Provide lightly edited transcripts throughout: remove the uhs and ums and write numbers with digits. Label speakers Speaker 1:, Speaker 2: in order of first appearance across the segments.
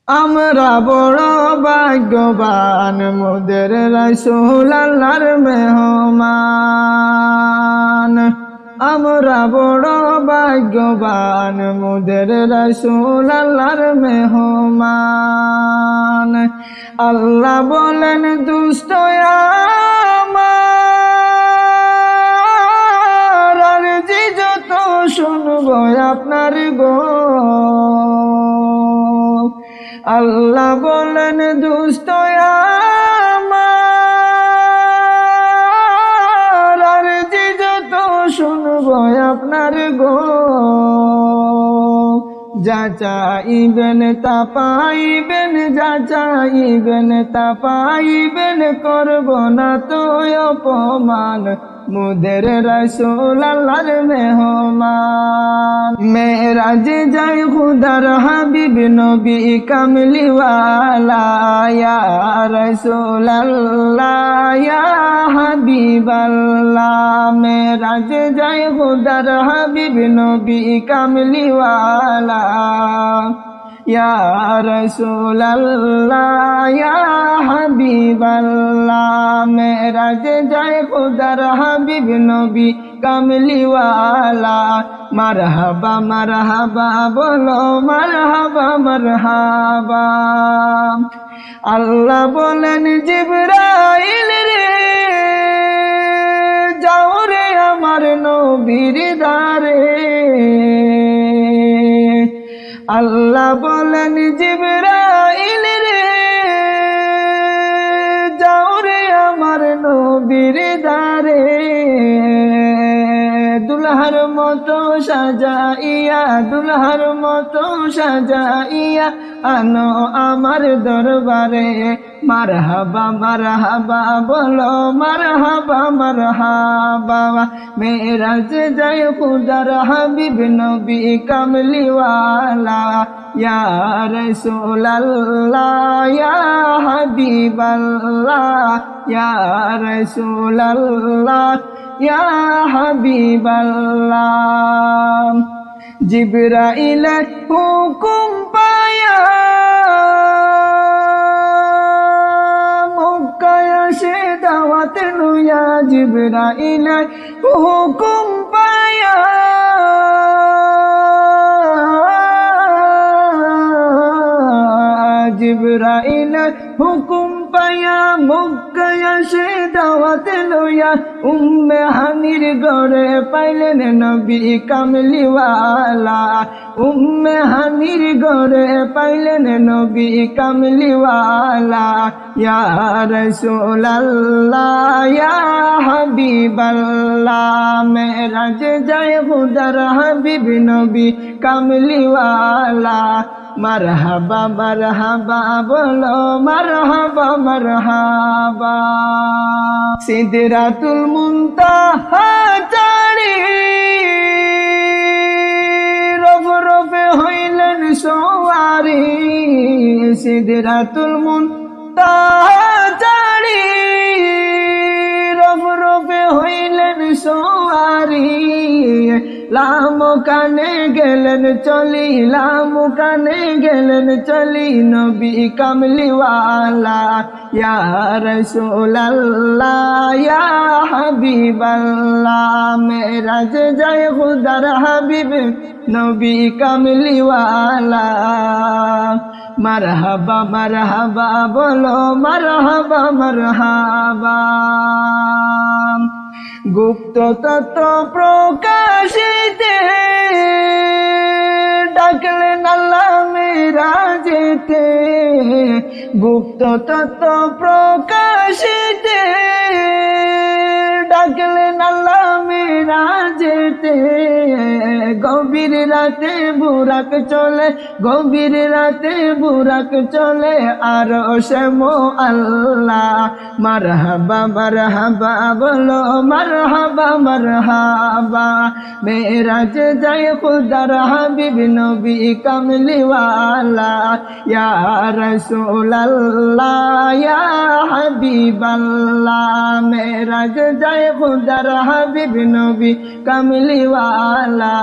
Speaker 1: আমরা বড় ভাগ্যবান মোদের রাসূল আল্লাহর মেহমান। আমরা বড় ভাগ্যবান মোদের রাসূল আল্লাহর মেহমান। আল্লাহ বলেন দুষ্ট আমার আরজি যত শুনবো আপনার গো। আল্লাহ বলেন দুষ্ট আমার আরজি যত শুনবো আপনার গো। যা চাইবেন তা পাইবেন, যা চাইবেন তা পাইবেন, করব না তো অপমান মোদের রাসূল আল্লাহর মেহমান। মেরাজে যায় খুদার হাবিব নবী কামলিওয়ালা, ইয়া রাসূল আল্লাহ ইয়া হাবিবাল্লাহ। মেরাজে যায় খুদার হাবিব নবী কামলিওয়ালা, ইয়া রাসূল আল্লাহ ইয়া হাবিবাল্লাহ। মেরাজে যায় খুদার হাবিব নবী কামলিওয়ালা। মারহাবা মারহাবা বলো মারহাবা মারহাবা। আল্লাহ বলেন জিবরাইল রে যাও রে আমার নবীর দারে। আল্লাহ বলেন জিবরাইল রে যাও রে আমার নবীর দারে। দুলহার মতো সাজাইয়া, দুলহার মতো সাজাইয়া আনো আমার দরবারে। মারহাবা মারহাবা বলো মারহাবা মারহাবা। মেরাজ যায় খুদার হাবিব নবী কামলিওয়ালা, ইয়া রাসূল আল্লাহ ইয়া হাবিবাল্লাহ, ইয়া রাসূল আল্লাহ ইয়া হাবিবাল্লাহ। জিবরাইল হুকুম পায়া মক্কায় আসে দাওয়াত লইয়া। জিবরাইল হুকুম পায়া জিবরাইল হুকুম পায়া মক্কায় আসে দাওয়াত লইয়া। উম্মে হানির ঘরে পাইলেন নবী কামলিওয়ালা, উম্মে হানির ঘরে পাইলেন নবী কামলিওয়ালা। ইয়া রাসূল আল্লাহ ইয়া হাবিবাল্লাহ। মেরাজে যায় খুদার হাবিব নবী কামলিওয়ালা। মারহাবা মারহাবা বলো মারহাবা মারহাবা। সিদরাতুল মুনতাহা চাড়ি রফ রফে হইলেন সওয়ারি। সিদরাতুল মুনতাহা চাড়ি রফ রফে হইলেন সওয়ারি। লামকানে গেলেন চলি, লামকানে গেলেন চলি নবী কামলিওয়ালা। ইয়া রাসূল আল্লাহ ইয়া হাবিবাল্লাহ। মেরাজ যায় খুদার হাবিব নবী কামলিওয়ালা। মারহাবা মারহাবা বলো মারহাবা মারহাবা। গুপ্ত তত্ত্ব প্রকাশিতে ডাকলেন আল্লাহ মেরাজেতে। গুপ্ত তত্ত্ব প্রকাশিতে ডাকলেন আল্লাহ মেরাজেতে। গভীর রাতে বুরাক চলে, গভীর রাতে বুরাক চলে আর ওসমো আল্লাহ। মারহাবা মারহাবা বলো মারহাবা মারহাবা। মেরাজ যায় খুদার হাবিব নবী কামলিওয়ালা। ইয়া রাসূল আল্লাহ ইয়া হাবিবাল্লাহ। মেরাজ যায় খুদার হাবিব নবী কামলিওয়ালা।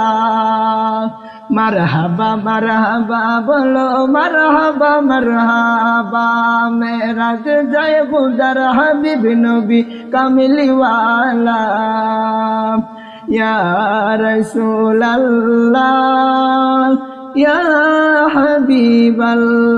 Speaker 1: মারহাবা মারহাবা বলো মারহাবা মারহাবা মেরাজ জয় খুদার হাবিব নবী কামলিওয়ালা ইয়া রাসূলুল্লাহ ইয়া হাবিবাল্লাহ